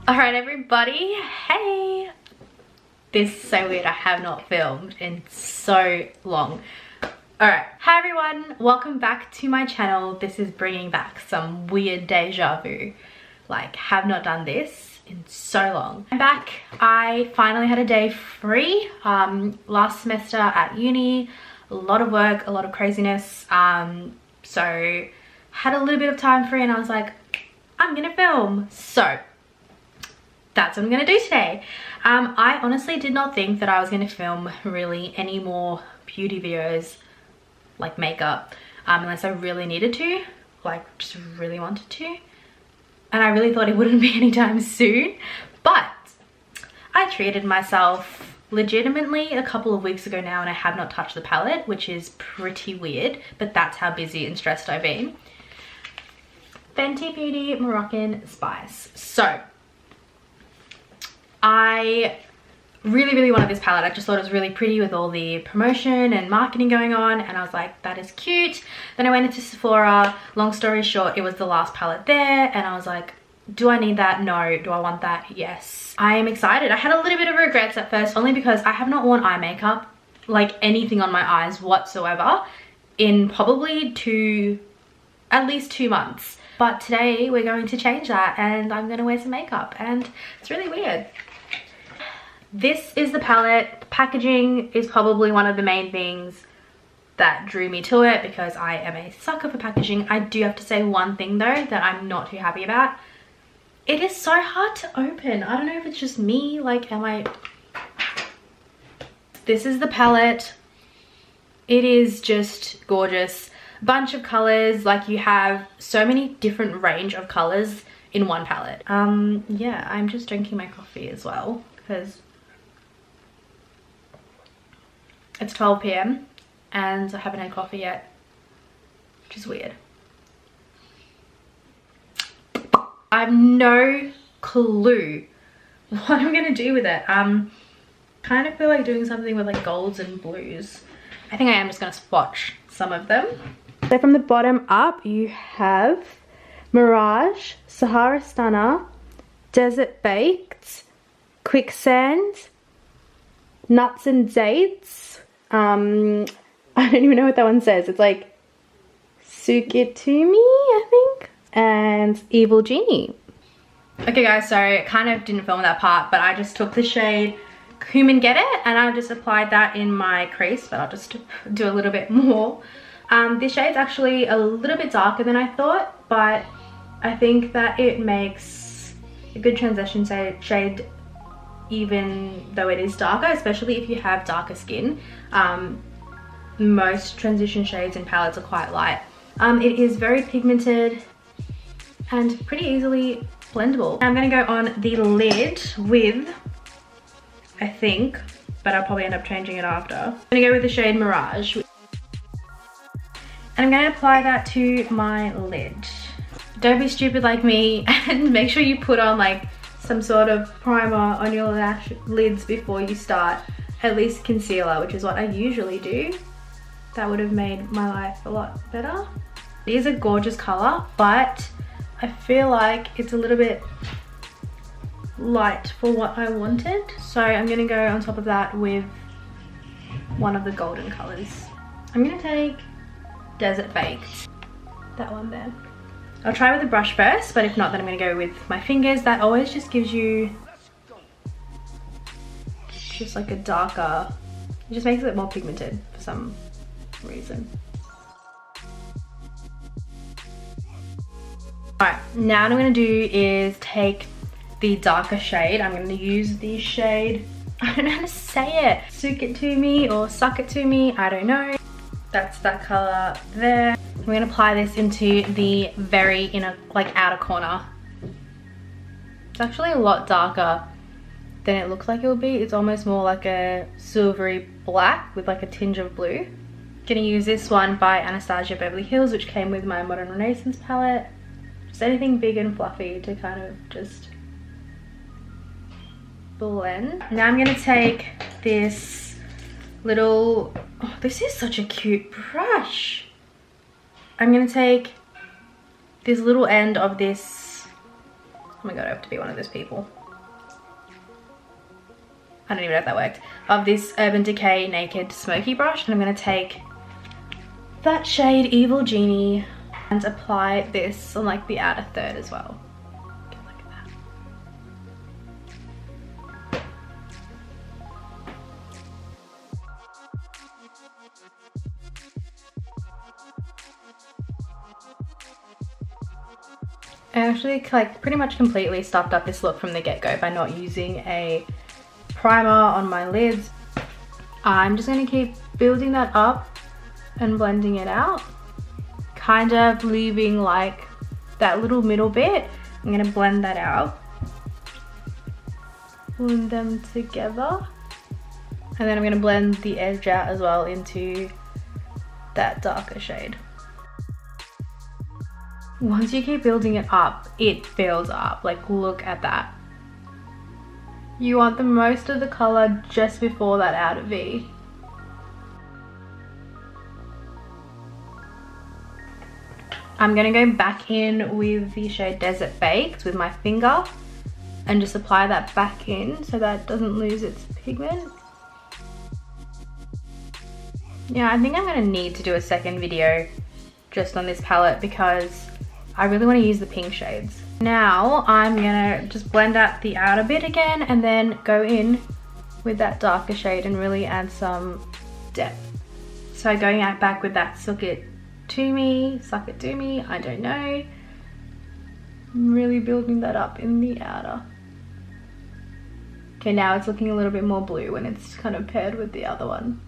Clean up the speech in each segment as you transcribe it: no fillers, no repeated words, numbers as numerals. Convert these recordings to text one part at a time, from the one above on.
Alright everybody, hey! This is so weird, I have not filmed in so long. Alright, hi everyone, welcome back to my channel. This is bringing back some weird deja vu. Like, have not done this in so long. I'm back. I finally had a day free last semester at uni. A lot of work, a lot of craziness. So had a little bit of time free and I was like, I'm gonna film. So that's what I'm gonna do today. I honestly did not think that I was gonna film really any more beauty videos like makeup unless I really needed to, like just really wanted to. And I really thought it wouldn't be anytime soon, but I treated myself legitimately a couple of weeks ago now and I have not touched the palette, which is pretty weird, but that's how busy and stressed I've been. Fenty Beauty Moroccan Spice. So I really wanted this palette. I just thought it was really pretty with all the promotion and marketing going on, and I was like, that is cute. Then I went into Sephora. Long story short, it was the last palette there and I was like, do I need that? No. Do I want that? Yes. I am excited. I had a little bit of regrets at first, only because I have not worn eye makeup, like anything on my eyes whatsoever, in probably at least 2 months. But today we're going to change that and I'm going to wear some makeup and it's really weird. This is the palette. The packaging is probably one of the main things that drew me to it because I am a sucker for packaging. I do have to say one thing though that I'm not too happy about. It is so hard to open. I don't know if it's just me, like This is the palette. It is just gorgeous. Bunch of colors, like you have so many different range of colors in one palette. Yeah, I'm just drinking my coffee as well because it's 12 PM and I haven't had coffee yet, which is weird. I have no clue what I'm gonna do with it. Kind of feel like doing something with like golds and blues. I think I am just gonna swatch some of them. So from the bottom up you have Mirage, Sahara Stunner, Desert Baked, Quicksand, Nuts and Dates. I don't even know what that one says. It's like Sukitumi, I think, and Evil Genie. Okay guys, sorry, I kind of didn't film that part, but I just took the shade Come and Get It and I just applied that in my crease, but I'll just do a little bit more. This shade's actually a little bit darker than I thought, but I think that it makes a good transition shade even though it is darker, especially if you have darker skin. Most transition shades and palettes are quite light. It is very pigmented and pretty easily blendable. I'm going to go on the lid with, I think, but I'll probably end up changing it after. I'm going to go with the shade Mirage. And I'm going to apply that to my lid. Don't be stupid like me and make sure you put on like some sort of primer on your lash lids before you start. At least concealer, which is what I usually do. That would have made my life a lot better. It is a gorgeous color, but I feel like it's a little bit light for what I wanted. So I'm going to go on top of that with one of the golden colors. I'm going to take Desert Baked, that one there. I'll try with the brush first, but if not, then I'm going to go with my fingers. That always just gives you just like a darker, it just makes it more pigmented for some reason. Alright, now what I'm going to do is take the darker shade. I'm going to use the shade, I don't know how to say it, Sook It To Me or Suck It To Me, I don't know. That's that color there. We're going to apply this into the very inner, like outer corner. It's actually a lot darker than it looks like it will be. It's almost more like a silvery black with like a tinge of blue. Gonna use this one by Anastasia Beverly Hills, which came with my Modern Renaissance palette. Just anything big and fluffy to kind of just blend. Now I'm gonna take this little, oh, this is such a cute brush. I'm gonna take this little end of this Oh my god, I have to be one of those people. I don't even know if that worked. Of this Urban Decay Naked Smoky Brush, and I'm gonna take that shade Evil Genie and apply this on like the outer third as well. Okay, look at that. I actually like pretty much completely stuffed up this look from the get-go by not using a primer on my lids. I'm just going to keep building that up and blending it out, kind of leaving like that little middle bit. I'm going to blend that out, blend them together, and then I'm going to blend the edge out as well into that darker shade. Once you keep building it up, it builds up. Like, look at that. You want the most of the color just before that outer V. I'm gonna go back in with the shade Desert Baked with my finger and just apply that back in so that it doesn't lose its pigment. Yeah, I think I'm gonna need to do a second video just on this palette because I really want to use the pink shades. Now I'm gonna just blend out the outer bit again and then go in with that darker shade and really add some depth. So going out back with that Suck It To Me, I don't know. I'm really building that up in the outer. Okay, now it's looking a little bit more blue when it's kind of paired with the other one.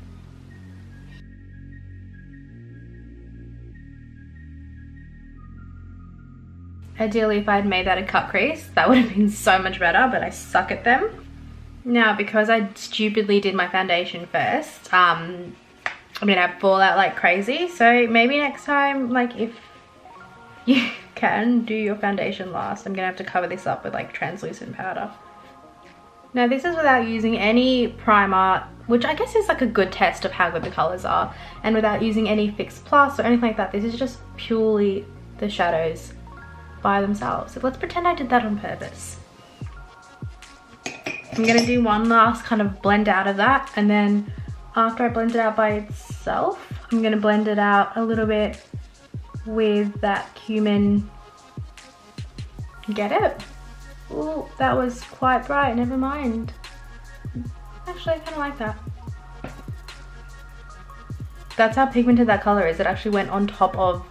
Ideally, if I had made that a cut crease, that would have been so much better, but I suck at them. Now, because I stupidly did my foundation first, I'm gonna fall out like crazy. So maybe next time, like if you can do your foundation last, I'm gonna have to cover this up with like translucent powder. Now this is without using any primer, which I guess is like a good test of how good the colors are, and without using any Fix Plus or anything like that. This is just purely the shadows by themselves. So let's pretend I did that on purpose. I'm gonna do one last kind of blend out of that, and then after I blend it out by itself, I'm gonna blend it out a little bit with that cumin. Get it? Oh, that was quite bright, never mind. Actually, I kind of like that. That's how pigmented that color is. It actually went on top of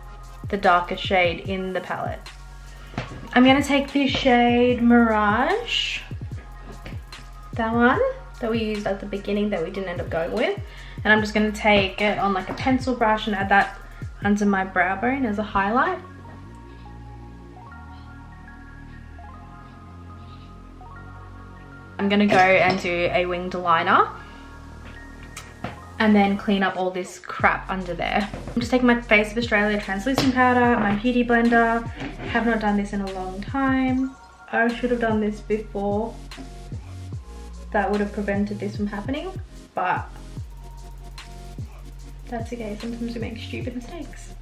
the darker shade in the palette. I'm gonna take this shade Mirage, that one that we used at the beginning that we didn't end up going with, and I'm just gonna take it on like a pencil brush and add that under my brow bone as a highlight. I'm gonna go and do a winged liner and then clean up all this crap under there. I'm just taking my Face of Australia translucent powder, my beauty blender. Have not done this in a long time. I should have done this before. That would have prevented this from happening, but that's okay. Sometimes we make stupid mistakes.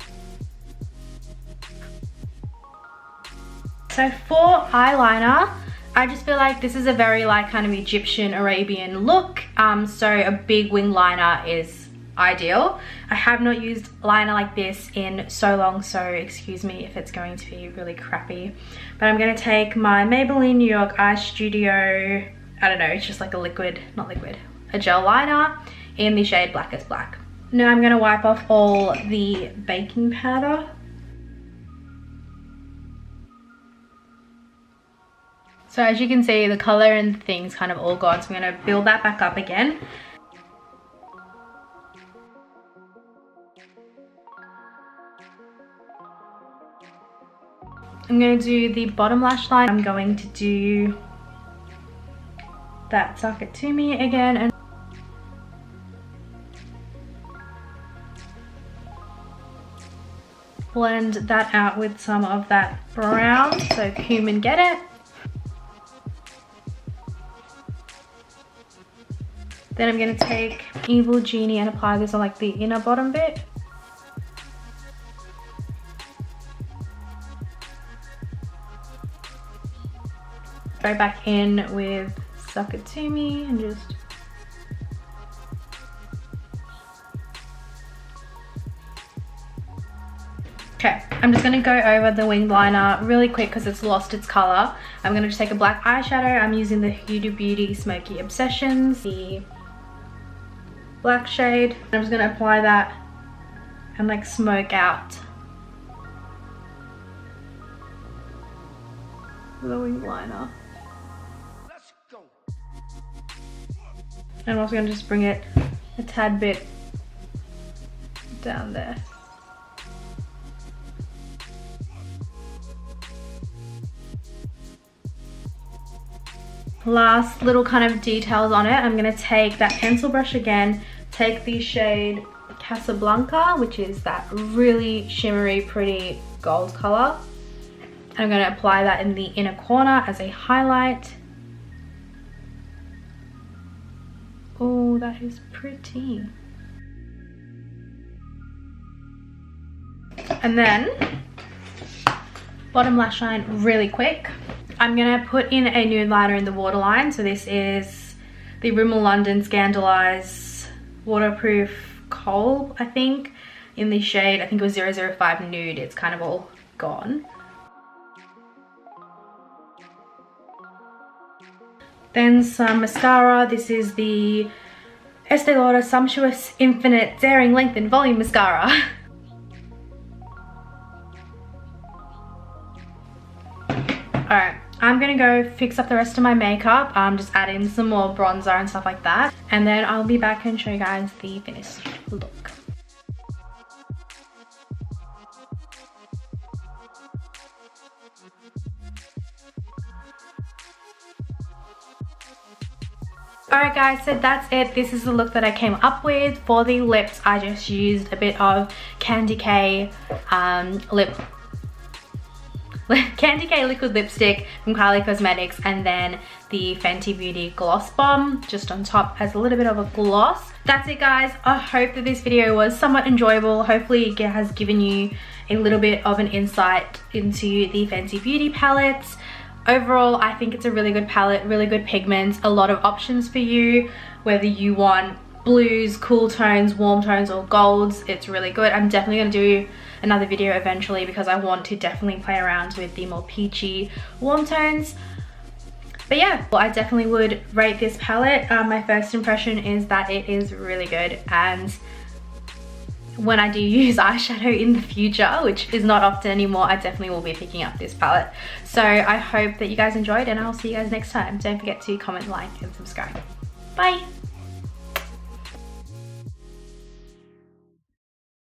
So for eyeliner, I just feel like this is a very like kind of Egyptian Arabian look, so a big wing liner is ideal. I have not used liner like this in so long, so excuse me if it's going to be really crappy. But I'm going to take my Maybelline New York Eye Studio, I don't know, it's just like a liquid, not liquid, a gel liner in the shade Blackest Black. Now I'm going to wipe off all the baking powder. So as you can see, the color and things kind of all gone, so I'm going to build that back up again. I'm going to do the bottom lash line. I'm going to do that Suck It To Me again and blend that out with some of that brown, so cumin Get It. Then I'm going to take Evil Genie and apply this on like the inner bottom bit. go back in with Suck It To Me and just... Okay, I'm just gonna go over the winged liner really quick because it's lost its color. I'm gonna just take a black eyeshadow. I'm using the Huda Beauty Smoky Obsessions, the black shade. I'm just gonna apply that and like smoke out the winged liner. Let's go. And I'm also gonna just bring it a tad bit down there. Last little kind of details on it, I'm going to take that pencil brush again, take the shade Casablanca, which is that really shimmery pretty gold color. I'm going to apply that in the inner corner as a highlight. Oh, that is pretty. And then bottom lash line really quick. I'm gonna put in a nude liner in the waterline. So this is the Rimmel London Scandalise Waterproof Kohl, I think, in the shade, I think it was 005 Nude. It's kind of all gone. Then some mascara. This is the Estee Lauder Sumptuous Infinite Daring Length and Volume Mascara. Alright, I'm gonna go fix up the rest of my makeup, just add in some more bronzer and stuff like that, and then I'll be back and show you guys the finished look. Alright guys, so that's it. This is the look that I came up with. For the lips, I just used a bit of Candy K liquid lipstick from Kylie Cosmetics, and then the Fenty Beauty Gloss Bomb just on top as a little bit of a gloss. That's it guys. I hope that this video was somewhat enjoyable. Hopefully it has given you a little bit of an insight into the Fenty Beauty palettes. Overall, I think it's a really good palette, really good pigments, a lot of options for you, whether you want blues, cool tones, warm tones, or golds. It's really good. I'm definitely going to do another video eventually because I want to definitely play around with the more peachy warm tones. But yeah, well, I definitely would rate this palette. My first impression is that it is really good, and when I do use eyeshadow in the future, which is not often anymore, I definitely will be picking up this palette. So I hope that you guys enjoyed, and I'll see you guys next time. Don't forget to comment, like, and subscribe. Bye!